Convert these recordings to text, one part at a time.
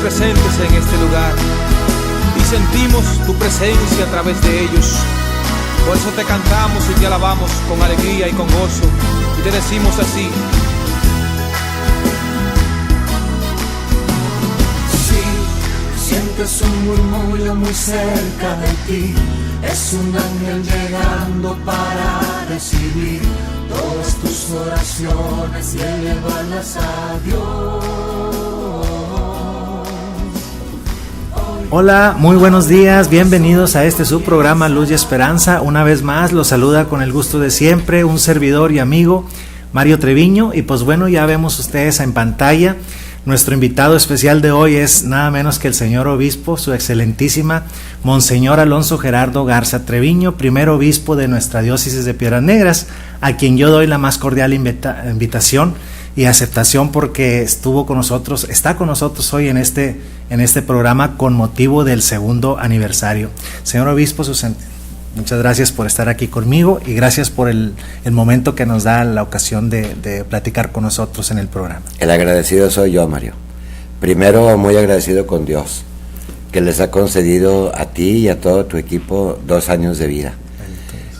presentes en este lugar y sentimos tu presencia a través de ellos. Por eso te cantamos y te alabamos con alegría y con gozo y te decimos así: si sientes un murmullo muy cerca de ti, es un ángel llegando para recibir todas tus oraciones y elevarlas a Dios. Hola, muy buenos días, bienvenidos a este su programa Luz y Esperanza. Una vez más los saluda con el gusto de siempre un servidor y amigo, Mario Treviño. Y pues bueno, ya vemos ustedes en pantalla, nuestro invitado especial de hoy es nada menos que el señor obispo, su excelentísima Monseñor Alonso Gerardo Garza Treviño, primer obispo de nuestra diócesis de Piedras Negras, a quien yo doy la más cordial invitación y aceptación porque está con nosotros hoy en este programa con motivo del segundo aniversario. Señor obispo, muchas gracias por estar aquí conmigo y gracias por el momento que nos da la ocasión de platicar con nosotros en el programa. El agradecido soy yo, Mario. Primero, muy agradecido con Dios, que les ha concedido a ti y a todo tu equipo 2 años de vida.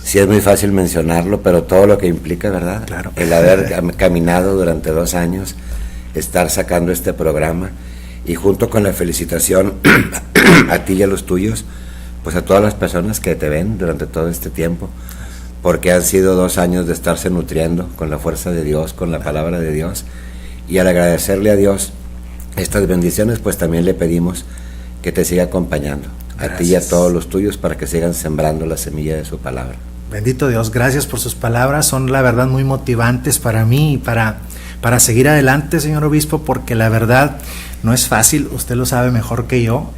Sí, es muy fácil mencionarlo, pero todo lo que implica, ¿verdad? Claro. El haber caminado durante 2 años, estar sacando este programa y junto con la felicitación a ti y a los tuyos, pues a todas las personas que te ven durante todo este tiempo, porque han sido 2 años de estarse nutriendo con la fuerza de Dios, con la palabra de Dios, y al agradecerle a Dios estas bendiciones, pues también le pedimos que te siga acompañando, gracias. A ti y a todos los tuyos, para que sigan sembrando la semilla de su palabra. Bendito Dios, gracias por sus palabras, son la verdad muy motivantes para mí y para seguir adelante, señor obispo, porque la verdad no es fácil, usted lo sabe mejor que yo,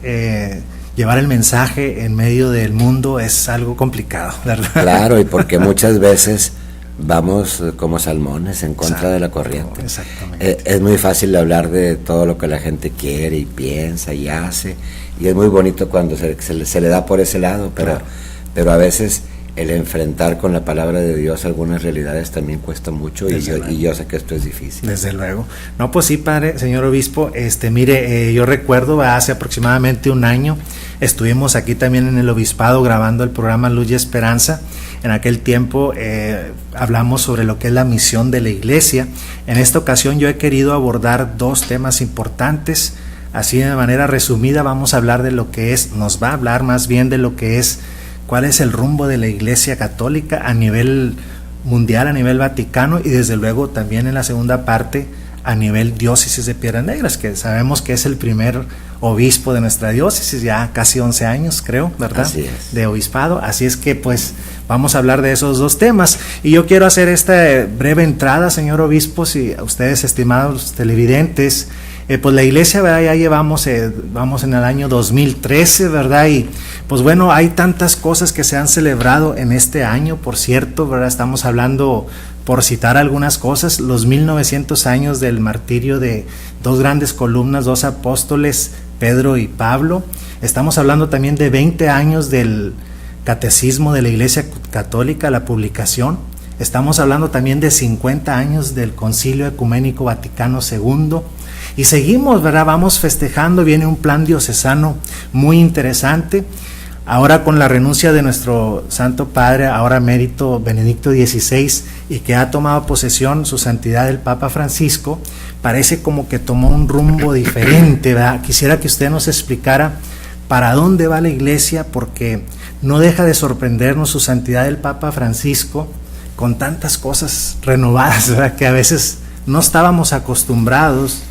llevar el mensaje en medio del mundo es algo complicado, ¿verdad? Claro, y porque muchas veces vamos como salmones en contra Exacto, de la corriente. Exactamente. Es muy fácil hablar de todo lo que la gente quiere y piensa y hace, y es muy bonito cuando se le da por ese lado, pero a veces el enfrentar con la palabra de Dios algunas realidades también cuesta mucho y yo sé que esto es difícil. Desde luego. No, pues sí, padre, señor obispo, mire, yo recuerdo hace aproximadamente 1 año estuvimos aquí también en el obispado grabando el programa Luz y Esperanza. En aquel tiempo hablamos sobre lo que es la misión de la iglesia. En esta ocasión yo he querido abordar 2 temas importantes. Así de manera resumida vamos a hablar de lo que es, nos va a hablar más bien de lo que es, cuál es el rumbo de la Iglesia Católica a nivel mundial, a nivel vaticano y desde luego también en la segunda parte a nivel diócesis de Piedras Negras, que sabemos que es el primer obispo de nuestra diócesis, ya casi 11 años creo, ¿verdad? Así es. De obispado, así es que pues vamos a hablar de esos 2 temas y yo quiero hacer esta breve entrada, señor obispo, si a ustedes estimados televidentes, pues la iglesia, ¿verdad? Ya vamos en el año 2013, ¿verdad? Y pues bueno, hay tantas cosas que se han celebrado en este año, por cierto, ¿verdad? Estamos hablando, por citar algunas cosas, los 1900 años del martirio de 2 grandes columnas, 2 apóstoles, Pedro y Pablo. Estamos hablando también de 20 años del Catecismo de la Iglesia Católica, la publicación. Estamos hablando también de 50 años del Concilio Ecuménico Vaticano II. Y seguimos, ¿verdad? Vamos festejando, viene un plan diocesano muy interesante. Ahora con la renuncia de nuestro Santo Padre, ahora emérito Benedicto XVI, y que ha tomado posesión su santidad el Papa Francisco, parece como que tomó un rumbo diferente, ¿verdad? Quisiera que usted nos explicara para dónde va la iglesia, porque no deja de sorprendernos su santidad el Papa Francisco con tantas cosas renovadas, ¿verdad? Que a veces no estábamos acostumbrados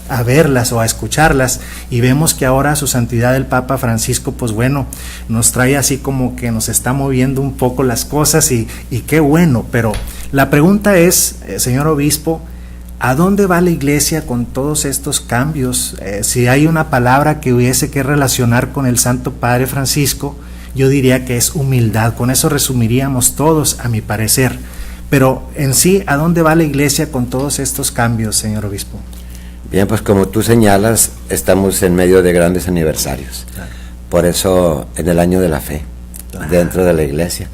a verlas o a escucharlas, y vemos que ahora su santidad el Papa Francisco, pues bueno, nos trae así como que nos está moviendo un poco las cosas y qué bueno, pero la pregunta es, señor obispo, ¿a dónde va la iglesia con todos estos cambios? Si hay una palabra que hubiese que relacionar con el Santo Padre Francisco, yo diría que es humildad. Con eso resumiríamos todos, a mi parecer, pero en sí, ¿a dónde va la iglesia con todos estos cambios, señor obispo? Bien, pues como tú señalas, estamos en medio de grandes aniversarios. Claro. Por eso, en el año de la fe, dentro de la iglesia.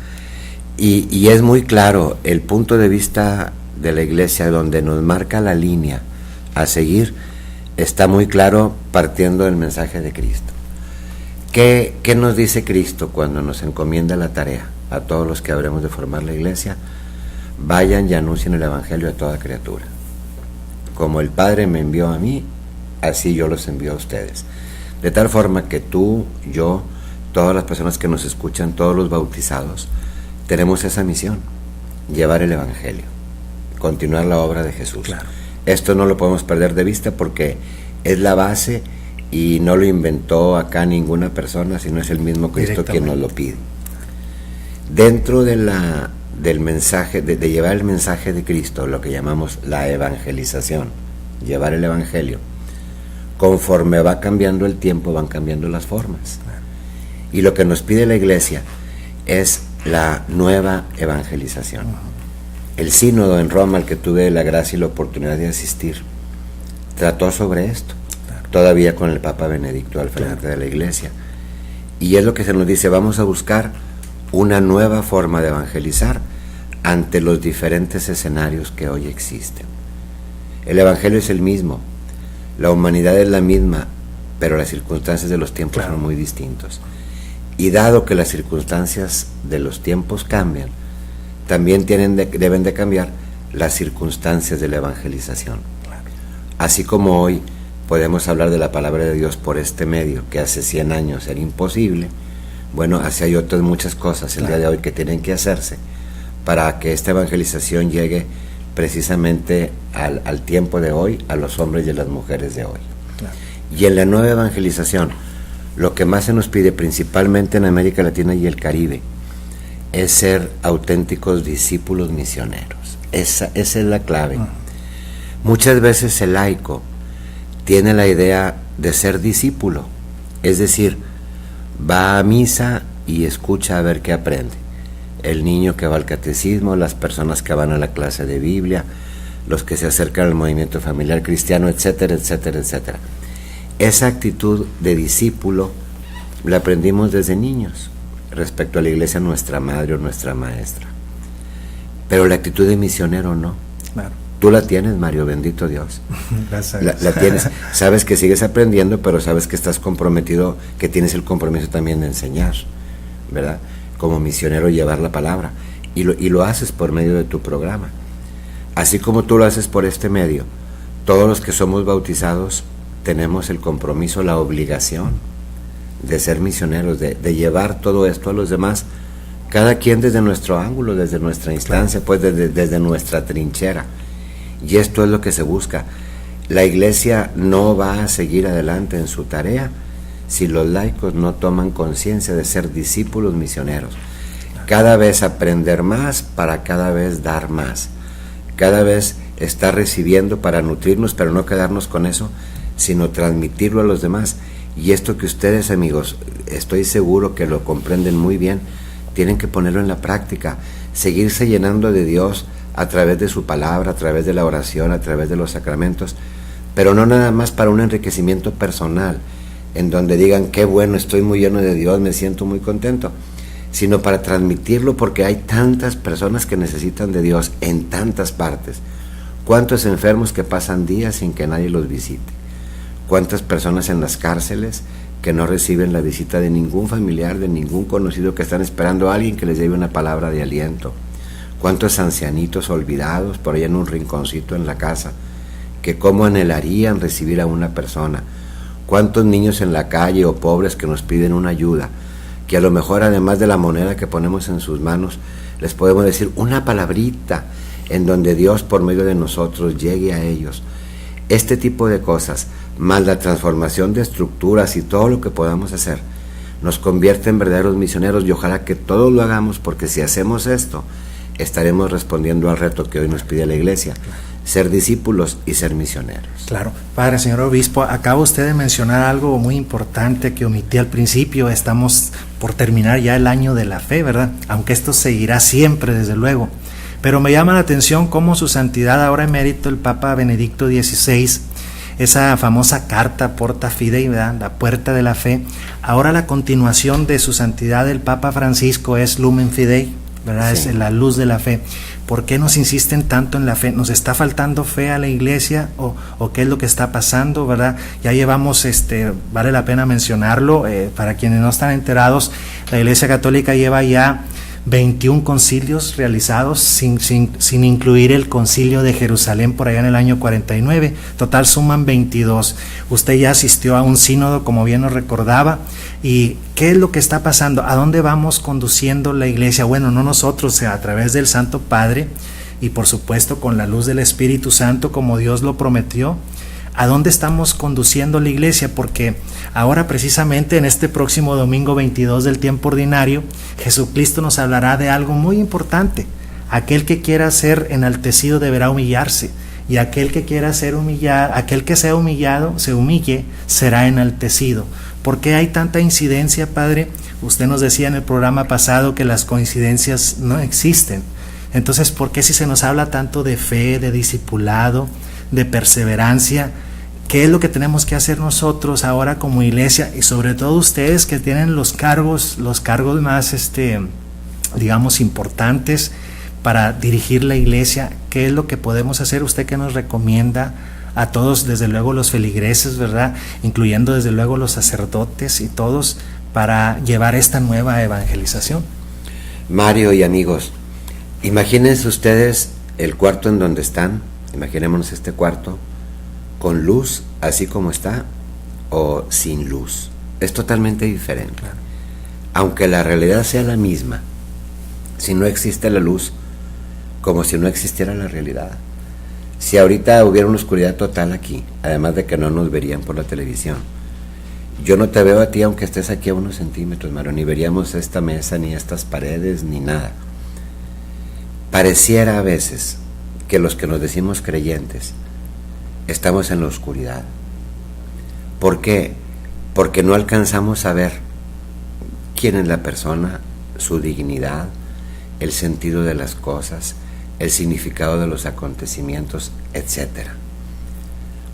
Y es muy claro el punto de vista de la iglesia donde nos marca la línea a seguir, está muy claro partiendo del mensaje de Cristo. ¿Qué nos dice Cristo cuando nos encomienda la tarea a todos los que habremos de formar la iglesia? Vayan y anuncien el Evangelio a toda criatura. Como el Padre me envió a mí, así yo los envío a ustedes. De tal forma que tú, yo, todas las personas que nos escuchan, todos los bautizados, tenemos esa misión: llevar el Evangelio, continuar la obra de Jesús. Claro. Esto no lo podemos perder de vista porque es la base y no lo inventó acá ninguna persona, sino es el mismo Cristo quien nos lo pide. Dentro del mensaje, de llevar el mensaje de Cristo, lo que llamamos la evangelización, llevar el Evangelio, conforme va cambiando el tiempo, van cambiando las formas. Y lo que nos pide la iglesia es la nueva evangelización. El sínodo en Roma, al que tuve la gracia y la oportunidad de asistir, trató sobre esto, todavía con el Papa Benedicto al frente de la iglesia. Y es lo que se nos dice: vamos a buscar una nueva forma de evangelizar ante los diferentes escenarios que hoy existen. El Evangelio es el mismo, la humanidad es la misma, pero las circunstancias de los tiempos son muy distintos. Y dado que las circunstancias de los tiempos cambian, también deben de cambiar las circunstancias de la evangelización. Así como hoy podemos hablar de la palabra de Dios por este medio, que hace 100 años era imposible, bueno, así hay otras muchas cosas el día de hoy que tienen que hacerse para que esta evangelización llegue precisamente al tiempo de hoy, a los hombres y a las mujeres de hoy. Y en la nueva evangelización, lo que más se nos pide, principalmente en América Latina y el Caribe, es ser auténticos discípulos misioneros. Esa es la clave. Muchas veces el laico tiene la idea de ser discípulo, es decir, va a misa y escucha a ver qué aprende. El niño que va al catecismo, las personas que van a la clase de Biblia, los que se acercan al movimiento familiar cristiano, etcétera, etcétera, etcétera. Esa actitud de discípulo la aprendimos desde niños respecto a la iglesia, nuestra madre o nuestra maestra. Pero la actitud de misionero no. Claro. Tú la tienes, Mario, bendito Dios. Gracias. La tienes. Sabes que sigues aprendiendo, pero sabes que estás comprometido, que tienes el compromiso también de enseñar, ¿verdad? Como misionero, llevar la palabra. Y lo haces por medio de tu programa. Así como tú lo haces por este medio, todos los que somos bautizados tenemos el compromiso, la obligación de ser misioneros, de llevar todo esto a los demás, cada quien desde nuestro ángulo, desde nuestra instancia, pues desde nuestra trinchera. Y esto es lo que se busca. La iglesia no va a seguir adelante en su tarea si los laicos no toman conciencia de ser discípulos misioneros. Cada vez aprender más para cada vez dar más. Cada vez estar recibiendo para nutrirnos, pero no quedarnos con eso, sino transmitirlo a los demás. Y esto que ustedes, amigos, estoy seguro que lo comprenden muy bien, tienen que ponerlo en la práctica, seguirse llenando de Dios a través de su palabra, a través de la oración, a través de los sacramentos, pero no nada más para un enriquecimiento personal, en donde digan, qué bueno, estoy muy lleno de Dios, me siento muy contento, sino para transmitirlo, porque hay tantas personas que necesitan de Dios en tantas partes. ¿Cuántos enfermos que pasan días sin que nadie los visite? ¿Cuántas personas en las cárceles que no reciben la visita de ningún familiar, de ningún conocido, que están esperando a alguien que les lleve una palabra de aliento? ¿Cuántos ancianitos olvidados por ahí en un rinconcito en la casa, que cómo anhelarían recibir a una persona? ¿Cuántos niños en la calle o pobres que nos piden una ayuda, que a lo mejor además de la moneda que ponemos en sus manos, les podemos decir una palabrita en donde Dios por medio de nosotros llegue a ellos? Este tipo de cosas, más la transformación de estructuras y todo lo que podamos hacer, nos convierte en verdaderos misioneros, y ojalá que todos lo hagamos, porque si hacemos esto, estaremos respondiendo al reto que hoy nos pide la iglesia, ser discípulos y ser misioneros. Claro. Padre, señor obispo, acaba usted de mencionar algo muy importante que omití al principio. Estamos por terminar ya el año de la fe, ¿verdad? Aunque esto seguirá siempre, desde luego. Pero me llama la atención cómo su santidad, ahora emérito, el Papa Benedicto XVI, esa famosa carta Porta Fidei, ¿verdad?, la puerta de la fe, ahora la continuación de su santidad el Papa Francisco es Lumen Fidei, ¿verdad? Sí. Es la luz de la fe. ¿Por qué nos insisten tanto en la fe? ¿Nos está faltando fe a la iglesia o qué es lo que está pasando, verdad? Ya llevamos, vale la pena mencionarlo, para quienes no están enterados, la Iglesia Católica lleva ya 21 concilios realizados sin incluir el concilio de Jerusalén por allá en el año 49, total suman 22. Usted ya asistió a un sínodo, como bien nos recordaba, y ¿qué es lo que está pasando? ¿A dónde vamos conduciendo la iglesia? Bueno, no nosotros, a través del Santo Padre y por supuesto con la luz del Espíritu Santo como Dios lo prometió. ¿A dónde estamos conduciendo la iglesia? Porque ahora precisamente en este próximo domingo 22 del tiempo ordinario, Jesucristo nos hablará de algo muy importante. Aquel que quiera ser enaltecido deberá humillarse, y aquel que quiera ser humillado, aquel que sea humillado, se humille, será enaltecido. ¿Por qué hay tanta incidencia, Padre? Usted nos decía en el programa pasado que las coincidencias no existen. Entonces, ¿por qué si se nos habla tanto de fe, de discipulado, de perseverancia? ¿Qué es lo que tenemos que hacer nosotros ahora como iglesia? Y sobre todo ustedes que tienen los cargos más, digamos, importantes para dirigir la iglesia. ¿Qué es lo que podemos hacer? ¿Usted qué nos recomienda a todos, desde luego los feligreses, verdad? Incluyendo desde luego los sacerdotes y todos, para llevar esta nueva evangelización. Mario y amigos, imagínense ustedes el cuarto en donde están. Imaginémonos este cuarto con luz así como está o sin luz. Es totalmente diferente. Claro. Aunque la realidad sea la misma, si no existe la luz, como si no existiera la realidad. Si ahorita hubiera una oscuridad total aquí, además de que no nos verían por la televisión, yo no te veo a ti aunque estés aquí a unos centímetros, Mario, ni veríamos esta mesa, ni estas paredes, ni nada. Pareciera a veces que los que nos decimos creyentes estamos en la oscuridad. ¿Por qué? Porque no alcanzamos a ver quién es la persona, su dignidad, el sentido de las cosas, el significado de los acontecimientos, etc.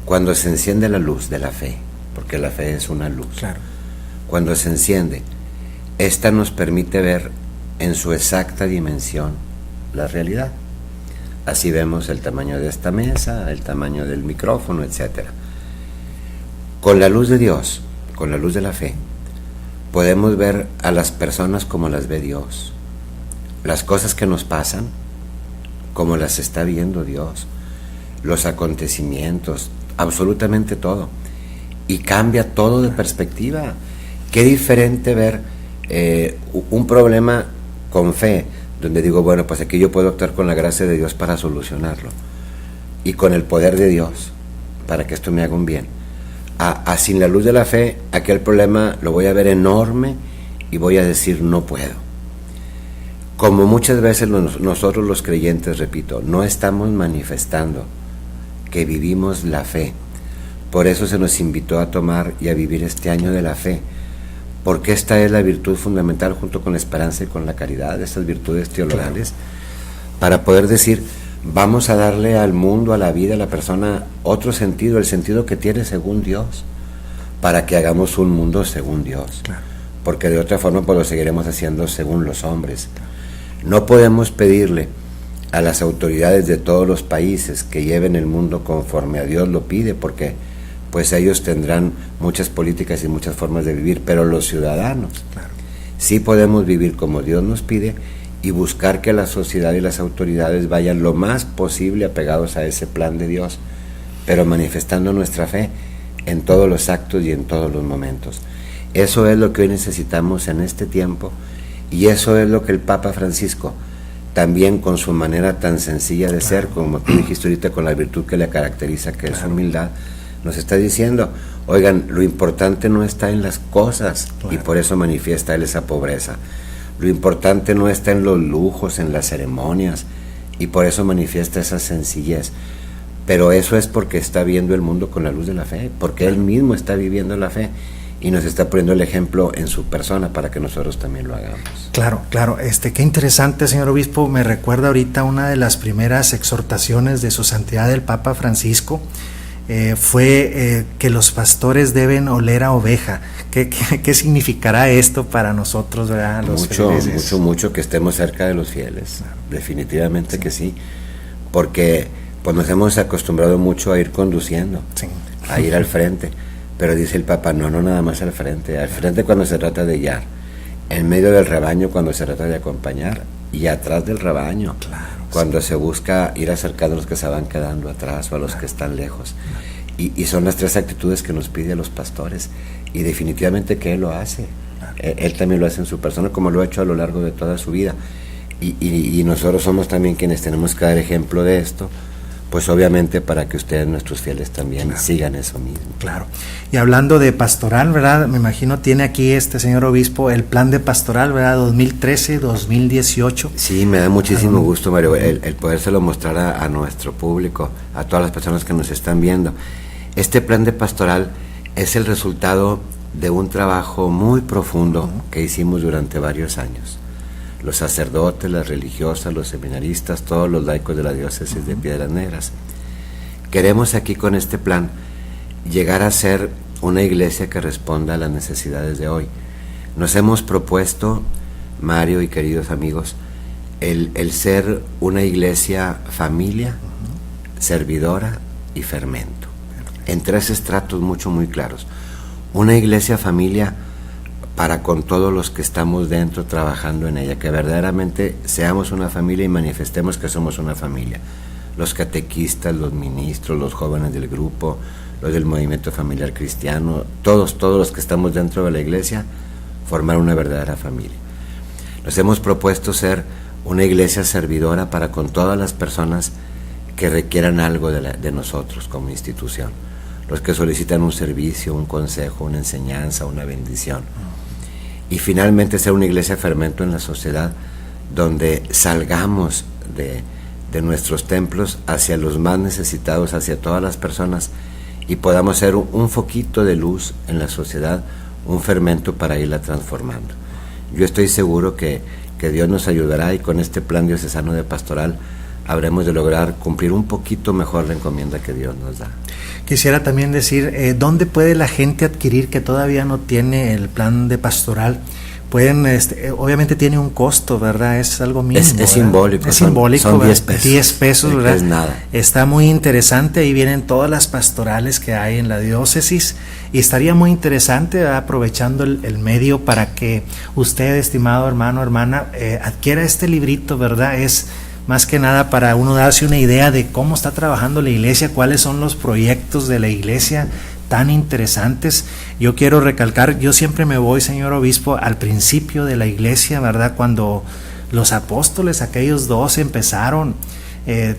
Cuando se enciende la luz de la fe, porque la fe es una luz, Claro. cuando se enciende, esta nos permite ver en su exacta dimensión la realidad. Así vemos el tamaño de esta mesa, el tamaño del micrófono, etc. Con la luz de Dios, con la luz de la fe, podemos ver a las personas como las ve Dios, las cosas que nos pasan como las está viendo Dios, los acontecimientos, absolutamente todo, y cambia todo de perspectiva. Qué diferente ver un problema con fe, donde digo, bueno, pues aquí yo puedo actuar con la gracia de Dios para solucionarlo, y con el poder de Dios para que esto me haga un bien. Sin la luz de la fe, aquel problema lo voy a ver enorme y voy a decir, no puedo. Como muchas veces nosotros los creyentes, repito, no estamos manifestando que vivimos la fe. Por eso se nos invitó a tomar y a vivir este año de la fe, porque esta es la virtud fundamental junto con la esperanza y con la caridad, estas virtudes teologales, para poder decir, vamos a darle al mundo, a la vida, a la persona, otro sentido, el sentido que tiene según Dios, para que hagamos un mundo según Dios. Claro. Porque de otra forma pues lo seguiremos haciendo según los hombres. No podemos pedirle a las autoridades de todos los países que lleven el mundo conforme a Dios lo pide, porque pues ellos tendrán muchas políticas y muchas formas de vivir, pero los ciudadanos Claro. sí podemos vivir como Dios nos pide y buscar que la sociedad y las autoridades vayan lo más posible apegados a ese plan de Dios, pero manifestando nuestra fe en todos los actos y en todos los momentos. Eso es lo que hoy necesitamos en este tiempo, y eso es lo que el Papa Francisco, también con su manera tan sencilla de ser, como tú dijiste ahorita, con la virtud que le caracteriza, que es humildad, nos está diciendo, oigan, lo importante no está en las cosas, y por eso manifiesta él esa pobreza. Lo importante no está en los lujos, en las ceremonias, y por eso manifiesta esa sencillez. Pero eso es porque está viendo el mundo con la luz de la fe, porque él mismo está viviendo la fe y nos está poniendo el ejemplo en su persona para que nosotros también lo hagamos. Claro, claro. Qué interesante, señor obispo. Me recuerda ahorita una de las primeras exhortaciones de su santidad el Papa Francisco, fue que los pastores deben oler a oveja. ¿Qué significará esto para nosotros, ¿verdad? Los feligreses? Mucho que estemos cerca de los fieles, definitivamente que sí, porque pues nos hemos acostumbrado mucho a ir conduciendo, a ir al frente, pero dice el Papa, no nada más al frente cuando se trata de guiar, en medio del rebaño cuando se trata de acompañar, y atrás del rebaño, cuando se busca ir acercando a los que se van quedando atrás o a los que están lejos. Y son las tres actitudes que nos pide a los pastores, y definitivamente que Él lo hace. Él también lo hace en su persona, como lo ha hecho a lo largo de toda su vida. Y nosotros somos también quienes tenemos que dar ejemplo de esto, pues obviamente para que ustedes, nuestros fieles, también sigan eso mismo. Claro. Y hablando de pastoral, ¿verdad? Me imagino tiene aquí señor obispo el plan de pastoral, ¿verdad? 2013-2018. Sí, me da muchísimo gusto, Mario, el podérselo mostrar a nuestro público, a todas las personas que nos están viendo. Este plan de pastoral es el resultado de un trabajo muy profundo que hicimos durante varios años. Los sacerdotes, las religiosas, los seminaristas, todos los laicos de la diócesis de Piedras Negras. Queremos aquí con este plan llegar a ser una iglesia que responda a las necesidades de hoy. Nos hemos propuesto, Mario y queridos amigos, el ser una iglesia familia, servidora y fermento, en tres estratos muy claros. Una iglesia familia para con todos los que estamos dentro trabajando en ella, que verdaderamente seamos una familia y manifestemos que somos una familia. Los catequistas, los ministros, los jóvenes del grupo, los del movimiento familiar cristiano, todos los que estamos dentro de la iglesia, formar una verdadera familia. Nos hemos propuesto ser una iglesia servidora para con todas las personas que requieran algo de nosotros como institución. Los que solicitan un servicio, un consejo, una enseñanza, una bendición. Y finalmente ser una iglesia fermento en la sociedad, donde salgamos de nuestros templos hacia los más necesitados, hacia todas las personas, y podamos ser un foquito de luz en la sociedad, un fermento para irla transformando. Yo estoy seguro que Dios nos ayudará, y con este plan diocesano de pastoral habremos de lograr cumplir un poquito mejor la encomienda que Dios nos da. Quisiera también decir, ¿dónde puede la gente adquirir, que todavía no tiene el plan de pastoral? Pueden, obviamente tiene un costo, ¿verdad? Es algo mínimo. Es simbólico. Es simbólico. Son 10 pesos. 10 pesos, ¿verdad? Es nada. Está muy interesante. Ahí vienen todas las pastorales que hay en la diócesis. Y estaría muy interesante, ¿verdad?, aprovechando el medio, para que usted, estimado hermano, hermana, adquiera este librito, ¿verdad? Es más que nada para uno darse una idea de cómo está trabajando la iglesia, cuáles son los proyectos de la iglesia tan interesantes. Yo quiero recalcar, yo siempre me voy, señor obispo, al principio de la iglesia, ¿verdad? Cuando los apóstoles, aquellos 12, empezaron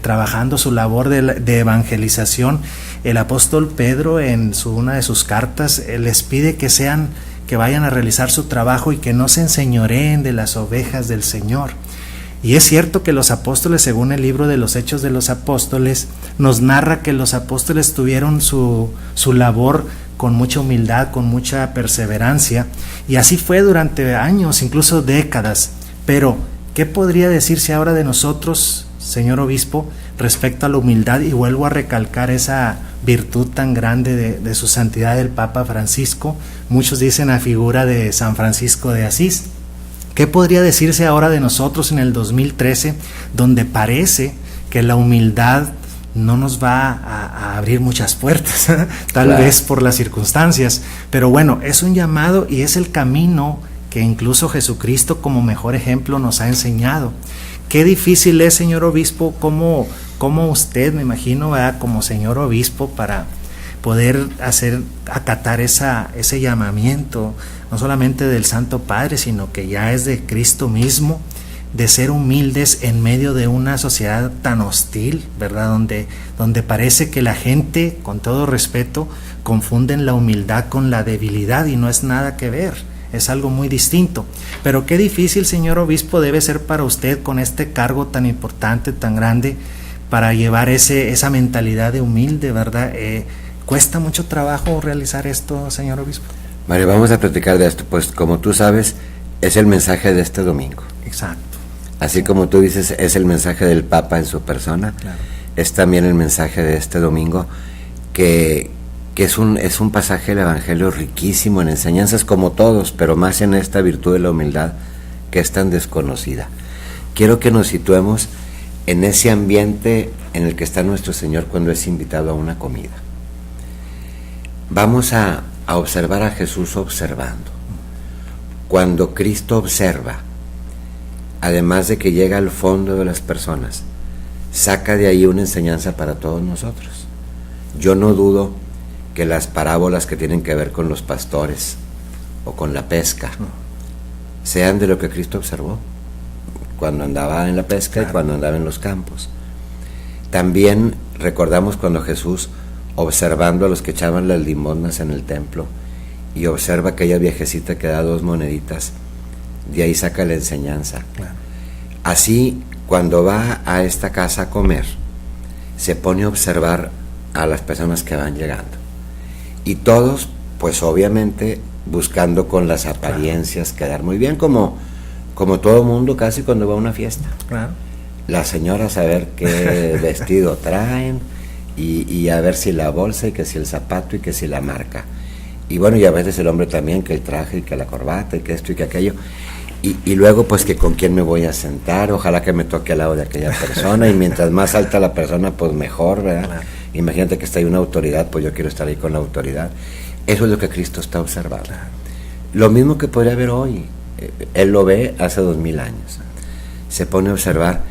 trabajando su labor de evangelización. El apóstol Pedro, en una de sus cartas, les pide que vayan a realizar su trabajo y que no se enseñoreen de las ovejas del Señor. Y es cierto que los apóstoles, según el libro de los Hechos de los Apóstoles, nos narra que los apóstoles tuvieron su labor con mucha humildad, con mucha perseverancia, y así fue durante años, incluso décadas. Pero, ¿qué podría decirse ahora de nosotros, señor obispo, respecto a la humildad? Y vuelvo a recalcar esa virtud tan grande de su santidad el Papa Francisco. Muchos dicen a figura de San Francisco de Asís. ¿Qué podría decirse ahora de nosotros en el 2013, donde parece que la humildad no nos va a abrir muchas puertas, tal vez por las circunstancias? Pero bueno, es un llamado y es el camino que incluso Jesucristo, como mejor ejemplo, nos ha enseñado. Qué difícil es, señor obispo, como usted, me imagino, ¿verdad?, como señor obispo, para poder acatar ese llamamiento, no solamente del Santo Padre, sino que ya es de Cristo mismo, de ser humildes en medio de una sociedad tan hostil, ¿verdad?, donde parece que la gente, con todo respeto, confunden la humildad con la debilidad, y no es nada que ver, es algo muy distinto. Pero qué difícil, señor obispo, debe ser para usted, con este cargo tan importante, tan grande, para llevar esa mentalidad de humilde, ¿verdad? ¿Cuesta mucho trabajo realizar esto, señor obispo? Mario, vamos a platicar de esto, pues como tú sabes, es el mensaje de este domingo. Exacto. Así como tú dices, es el mensaje del Papa en su persona, claro. Es también el mensaje de este domingo, que es un pasaje del Evangelio riquísimo en enseñanzas como todos, pero más en esta virtud de la humildad que es tan desconocida. Quiero que nos situemos en ese ambiente en el que está nuestro Señor cuando es invitado a una comida. Vamos a observar a Jesús observando. Cuando Cristo observa, además de que llega al fondo de las personas, saca de ahí una enseñanza para todos nosotros. Yo no dudo que las parábolas que tienen que ver con los pastores o con la pesca sean de lo que Cristo observó cuando andaba en la pesca, claro, y cuando andaba en los campos. También recordamos cuando Jesús, observando a los que echaban las limosnas en el templo, y observa a aquella viejecita que da 2 moneditas, de ahí saca la enseñanza. Claro. Así, cuando va a esta casa a comer, se pone a observar a las personas que van llegando. Y todos, pues obviamente, buscando con las apariencias, claro, quedar muy bien, como todo mundo casi cuando va a una fiesta. Claro. Las señoras a ver qué vestido traen, y a ver si la bolsa, y que si el zapato, y que si la marca. Y bueno, y a veces el hombre también, que el traje, y que la corbata, y que esto y que aquello. Y luego, pues, que con quién me voy a sentar, ojalá que me toque al lado de aquella persona, y mientras más alta la persona, pues mejor, ¿verdad? Claro. Imagínate que está ahí una autoridad, pues yo quiero estar ahí con la autoridad. Eso es lo que Cristo está observando. Claro. Lo mismo que podría haber hoy. Él lo ve hace 2000 años. Se pone a observar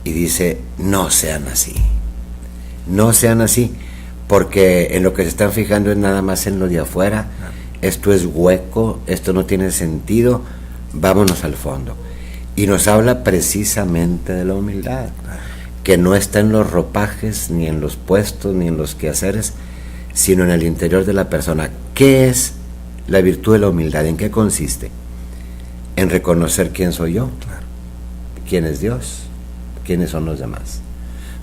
y dice, no sean así. No sean así, porque en lo que se están fijando es nada más en lo de afuera. Claro. Esto es hueco, esto no tiene sentido, vámonos al fondo. Y nos habla precisamente de la humildad, claro, que no está en los ropajes, ni en los puestos, ni en los quehaceres, sino en el interior de la persona. ¿Qué es la virtud de la humildad? ¿En qué consiste? En reconocer quién soy yo, claro, quién es Dios, quiénes son los demás.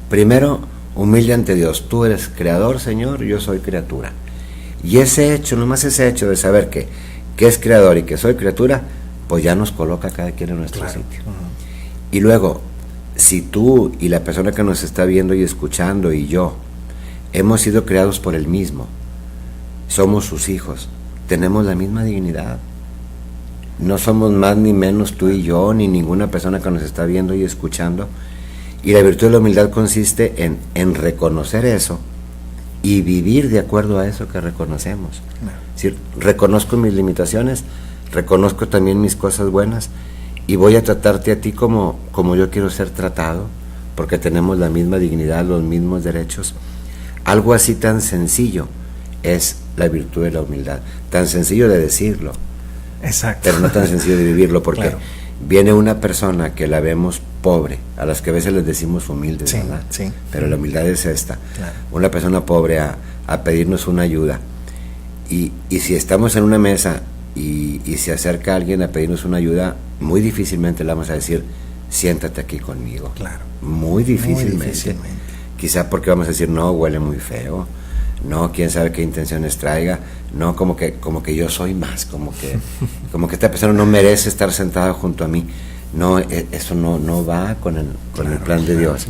Primero, humilde ante Dios. Tú eres creador, Señor, yo soy criatura. Y ese hecho, nomás ese hecho de saber que es creador y que soy criatura, pues ya nos coloca cada quien en nuestro, claro, sitio. Y luego, si tú y la persona que nos está viendo y escuchando y yo hemos sido creados por Él mismo, somos sus hijos, tenemos la misma dignidad. No somos más ni menos tú y yo, ni ninguna persona que nos está viendo y escuchando. Y la virtud de la humildad consiste en reconocer eso y vivir de acuerdo a eso que reconocemos. Claro. Es decir, reconozco mis limitaciones, reconozco también mis cosas buenas, y voy a tratarte a ti como yo quiero ser tratado, porque tenemos la misma dignidad, los mismos derechos. Algo así tan sencillo es la virtud de la humildad, tan sencillo de decirlo. Exacto. Pero no tan sencillo de vivirlo, porque claro, viene una persona que la vemos pobre, a las que a veces les decimos humildes, sí, ¿verdad? Sí. Pero la humildad es esta. Claro. Una persona pobre a pedirnos una ayuda, y si estamos en una mesa y se acerca alguien a pedirnos una ayuda, muy difícilmente le vamos a decir, siéntate aquí conmigo. Claro. Muy difícilmente. Quizá porque vamos a decir, no, huele muy feo, no, quién sabe qué intenciones traiga, no, como que yo soy más, como que esta persona no merece estar sentada junto a mí. No, eso no va con el plan de Dios.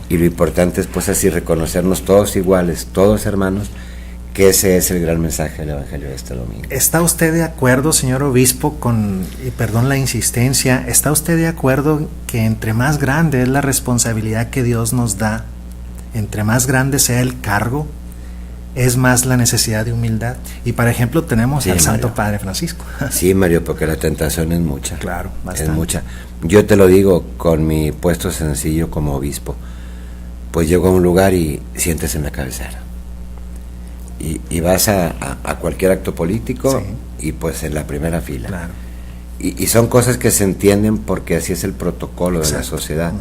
Y lo importante es, pues, así reconocernos todos iguales, todos hermanos, que ese es el gran mensaje del Evangelio de este domingo. ¿Está usted de acuerdo, señor obispo, y perdón la insistencia, está usted de acuerdo que entre más grande es la responsabilidad que Dios nos da, entre más grande sea el cargo, es más la necesidad de humildad? Y por ejemplo tenemos, sí, al Santo Padre Francisco. Sí, Mario, porque la tentación es mucha. Claro, bastante. Es mucha. Yo te lo digo con mi puesto sencillo como obispo. Pues llego a un lugar y siéntese en la cabecera. Y vas a cualquier acto político, sí, y pues en la primera fila. Claro. Y son cosas que se entienden porque así es el protocolo, exacto, de la sociedad.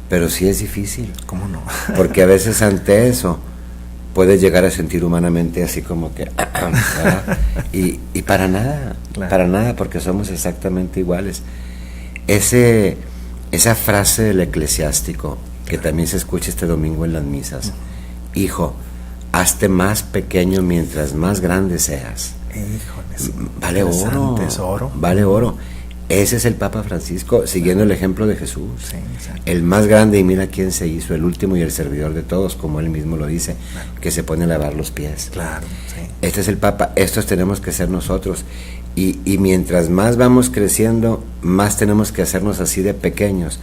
Pero sí es difícil. ¿Cómo no? Porque a veces ante eso puedes llegar a sentir humanamente así como que ¿verdad? Y para nada, claro, para nada, porque somos exactamente iguales. Esa frase del eclesiástico que también se escucha este domingo en las misas, hijo, hazte más pequeño mientras más grande seas. Híjoles, vale oro, tesoro. Vale oro. Ese es el Papa Francisco, siguiendo el ejemplo de Jesús, Sí, exacto. el más grande, y mira quién se hizo, el último y el servidor de todos, como él mismo lo dice, que se pone a lavar los pies. Claro, sí. Este es el Papa, estos tenemos que ser nosotros, y mientras más vamos creciendo, más tenemos que hacernos así de pequeños,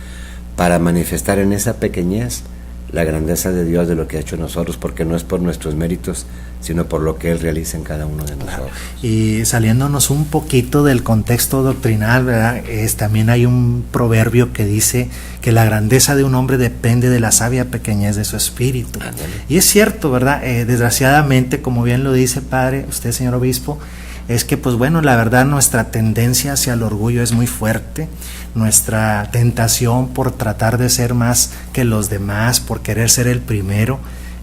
para manifestar en esa pequeñez la grandeza de Dios, de lo que ha hecho en nosotros, porque no es por nuestros méritos, sino por lo que Él realiza en cada uno de nosotros. Y saliéndonos un poquito del contexto doctrinal, ¿verdad? También hay un proverbio que dice que la grandeza de un hombre depende de la sabia pequeñez de su espíritu. Ándale. Y es cierto, ¿verdad? Desgraciadamente, como bien lo dice padre, usted, señor obispo, es que pues bueno, la verdad nuestra tendencia hacia el orgullo es muy fuerte, nuestra tentación por tratar de ser más que los demás, por querer ser el primero,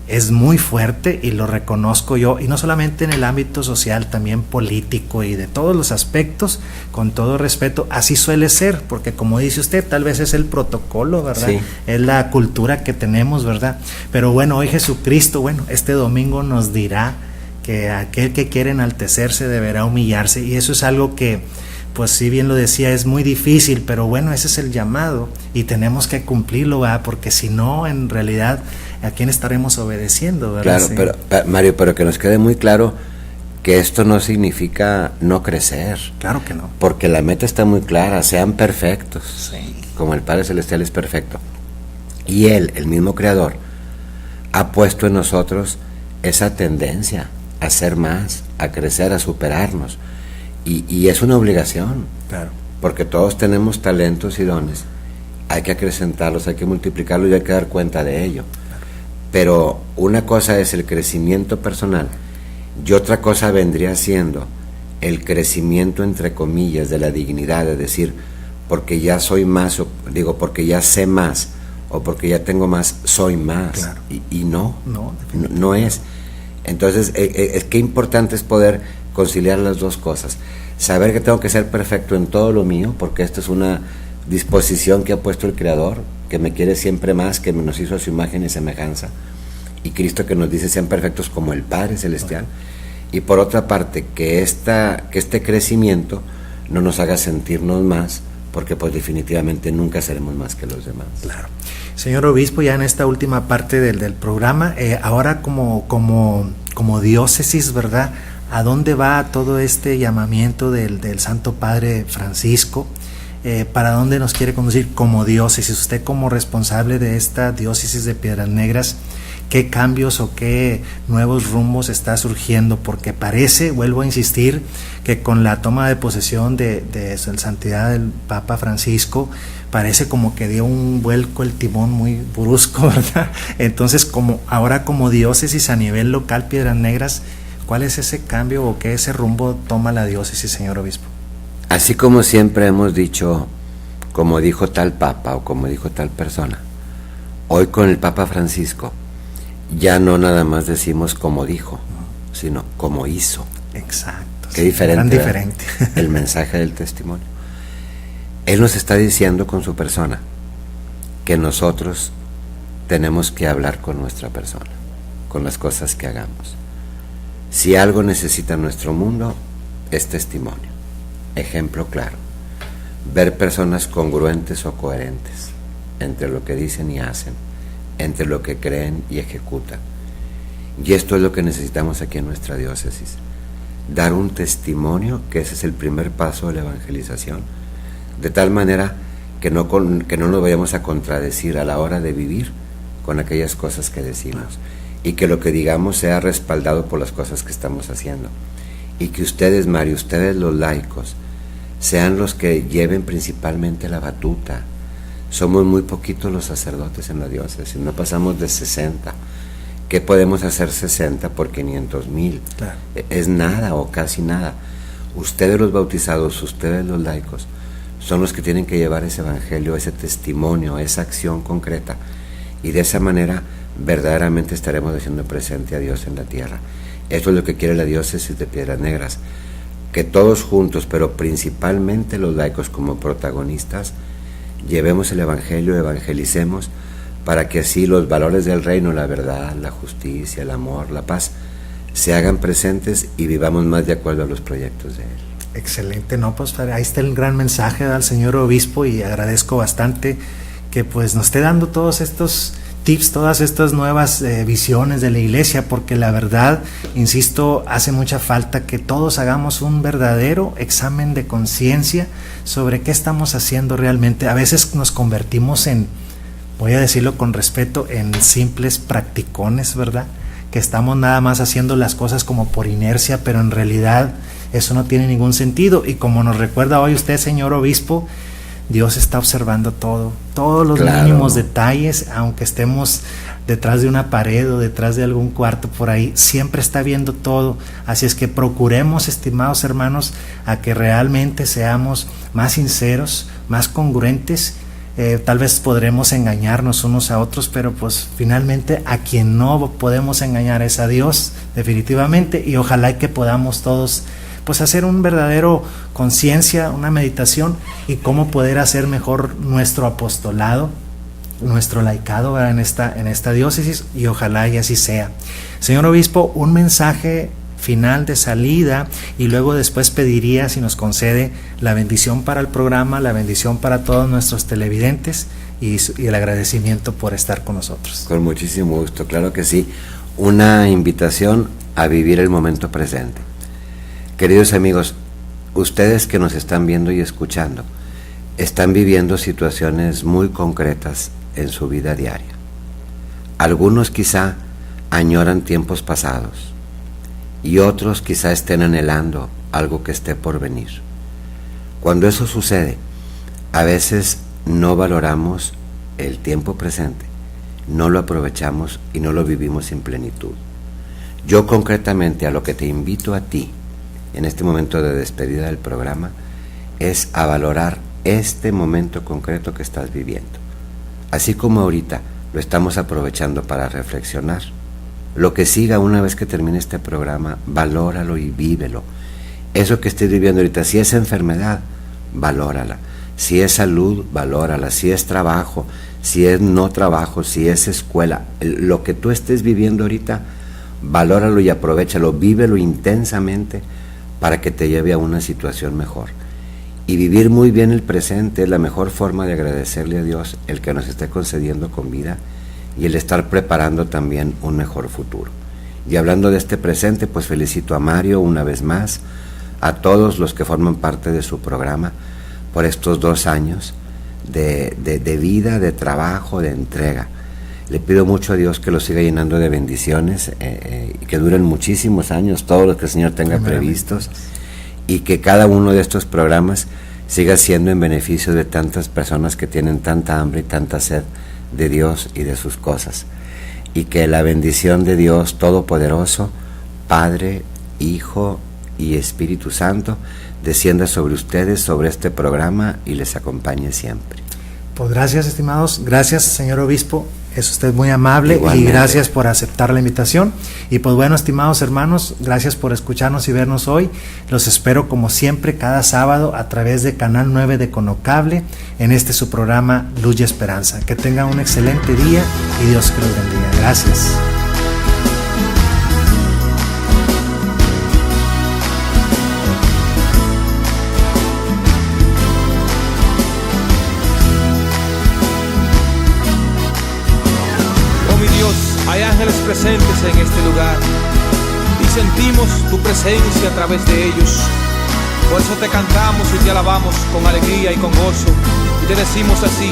es muy fuerte, y lo reconozco yo, y no solamente en el ámbito social, también político y de todos los aspectos, con todo respeto, así suele ser, porque como dice usted, tal vez es el protocolo, ¿verdad? Sí. Es la cultura que tenemos, ¿verdad? Pero bueno, hoy Jesucristo, bueno, este domingo nos dirá que aquel que quiere enaltecerse deberá humillarse, y eso es algo que, pues si bien lo decía, es muy difícil, pero bueno, ese es el llamado y tenemos que cumplirlo, ¿verdad? Porque si no, en realidad, ¿a quién estaremos obedeciendo, verdad? Claro, Sí. pero Mario, pero que nos quede muy claro que esto no significa no crecer, Claro que no. porque la meta está muy clara, sean perfectos, Sí. como el Padre Celestial es perfecto. Y Él, el mismo Creador, ha puesto en nosotros esa tendencia a ser más, a crecer, a superarnos. Y es una obligación, Claro. porque todos tenemos talentos y dones. Hay que acrecentarlos, hay que multiplicarlos y hay que dar cuenta de ello. Pero una cosa es el crecimiento personal y otra cosa vendría siendo el crecimiento, entre comillas, de la dignidad, de decir, porque ya soy más, porque ya sé más, o porque ya tengo más, soy más. Claro. Y no, No, no es. Entonces, es que importante es poder conciliar las dos cosas. Saber que tengo que ser perfecto en todo lo mío, porque esto es una disposición que ha puesto el Creador, que me quiere siempre más, que nos hizo a su imagen y semejanza, y Cristo que nos dice sean perfectos como el Padre Celestial. Y por otra parte, que este crecimiento no nos haga sentirnos más, porque pues definitivamente nunca seremos más que los demás. Claro. Señor obispo, ya en esta última parte del programa, ahora como diócesis, ¿verdad? ¿A dónde va todo este llamamiento del Santo Padre Francisco? ¿Para dónde nos quiere conducir como diócesis? Usted como responsable de esta diócesis de Piedras Negras, ¿qué cambios o qué nuevos rumbos está surgiendo? Porque parece, vuelvo a insistir, que con la toma de posesión de su santidad del Papa Francisco, parece como que dio un vuelco el timón muy brusco, ¿verdad? Entonces, ahora como diócesis a nivel local, Piedras Negras, ¿cuál es ese cambio o qué ese rumbo toma la diócesis, señor obispo? Así como siempre hemos dicho, como dijo tal Papa o como dijo tal persona, hoy con el Papa Francisco, ya no nada más decimos como dijo, sino como hizo. Exacto. Qué diferente, Gran ¿verdad? diferente. El mensaje del testimonio. Él nos está diciendo con su persona que nosotros tenemos que hablar con nuestra persona, con las cosas que hagamos. Si algo necesita nuestro mundo, es testimonio. Ejemplo claro. Ver personas congruentes o coherentes entre lo que dicen y hacen, entre lo que creen y ejecutan. Y esto es lo que necesitamos aquí en nuestra diócesis. Dar un testimonio, que ese es el primer paso de la evangelización, de tal manera que no nos vayamos a contradecir a la hora de vivir con aquellas cosas que decimos, y que lo que digamos sea respaldado por las cosas que estamos haciendo, y que ustedes, Mario, ustedes los laicos, sean los que lleven principalmente la batuta. Somos muy poquitos los sacerdotes en la diócesis, no pasamos de 60. ¿Qué podemos hacer 60 por 500,000? Claro. Es nada o casi nada. Ustedes los bautizados, ustedes los laicos, son los que tienen que llevar ese evangelio, ese testimonio, esa acción concreta, y de esa manera verdaderamente estaremos haciendo presente a Dios en la tierra. Esto es lo que quiere la diócesis de Piedras Negras, que todos juntos, pero principalmente los laicos como protagonistas, llevemos el evangelio, evangelicemos, para que así los valores del reino, la verdad, la justicia, el amor, la paz, se hagan presentes y vivamos más de acuerdo a los proyectos de Él. Excelente, no, pues ahí está el gran mensaje del señor obispo, y agradezco bastante que pues nos esté dando todos estos tips, todas estas nuevas visiones de la iglesia, porque la verdad, insisto, hace mucha falta que todos hagamos un verdadero examen de conciencia sobre qué estamos haciendo realmente. A veces nos convertimos en, voy a decirlo con respeto, en simples practicones, ¿verdad? Que estamos nada más haciendo las cosas como por inercia, pero en realidad eso no tiene ningún sentido. Y como nos recuerda hoy usted, señor obispo, Dios está observando todo, todos los mínimos detalles, aunque estemos detrás de una pared o detrás de algún cuarto por ahí, siempre está viendo todo. Así es que procuremos, estimados hermanos, a que realmente seamos más sinceros, más congruentes. Tal vez podremos engañarnos unos a otros, pero pues finalmente a quien no podemos engañar es a Dios, definitivamente, y ojalá que podamos todos pues hacer un verdadero conciencia, una meditación, y cómo poder hacer mejor nuestro apostolado, nuestro laicado, ¿verdad? en esta diócesis, y ojalá y así sea. Señor obispo, un mensaje final de salida, y luego después pediría si nos concede la bendición para el programa, la bendición para todos nuestros televidentes y el agradecimiento por estar con nosotros. Con muchísimo gusto, claro que sí. Una invitación a vivir el momento presente. Queridos amigos, ustedes que nos están viendo y escuchando, están viviendo situaciones muy concretas en su vida diaria. Algunos quizá añoran tiempos pasados, y otros quizá estén anhelando algo que esté por venir. Cuando eso sucede, a veces no valoramos el tiempo presente, no lo aprovechamos y no lo vivimos en plenitud. Yo concretamente a lo que te invito a ti en este momento de despedida del programa es a valorar este momento concreto que estás viviendo. Así como ahorita lo estamos aprovechando para reflexionar, lo que siga una vez que termine este programa, valóralo y vívelo. Eso que estés viviendo ahorita, si es enfermedad, valórala. Si es salud, valórala. Si es trabajo, si es no trabajo, si es escuela, lo que tú estés viviendo ahorita, valóralo y aprovéchalo, vívelo intensamente para que te lleve a una situación mejor. Y vivir muy bien el presente es la mejor forma de agradecerle a Dios el que nos esté concediendo con vida y el estar preparando también un mejor futuro. Y hablando de este presente, pues felicito a Mario una vez más, a todos los que forman parte de su programa por estos 2 años de vida, de trabajo, de entrega. Le pido mucho a Dios que lo siga llenando de bendiciones y que duren muchísimos años, todos los que el Señor tenga previstos, y que cada uno de estos programas siga siendo en beneficio de tantas personas que tienen tanta hambre y tanta sed de Dios y de sus cosas. Y que la bendición de Dios Todopoderoso, Padre, Hijo y Espíritu Santo, descienda sobre ustedes, sobre este programa, y les acompañe siempre. Pues gracias, estimados, gracias, señor obispo, es usted muy amable. Igualmente. Y gracias por aceptar la invitación. Y pues bueno, estimados hermanos, gracias por escucharnos y vernos hoy. Los espero como siempre cada sábado a través de Canal 9 de Conocable, en este su programa Luz y Esperanza. Que tengan un excelente día y Dios que los bendiga. Gracias. Hay ángeles presentes en este lugar y sentimos tu presencia a través de ellos. Por eso te cantamos y te alabamos con alegría y con gozo, y te decimos así: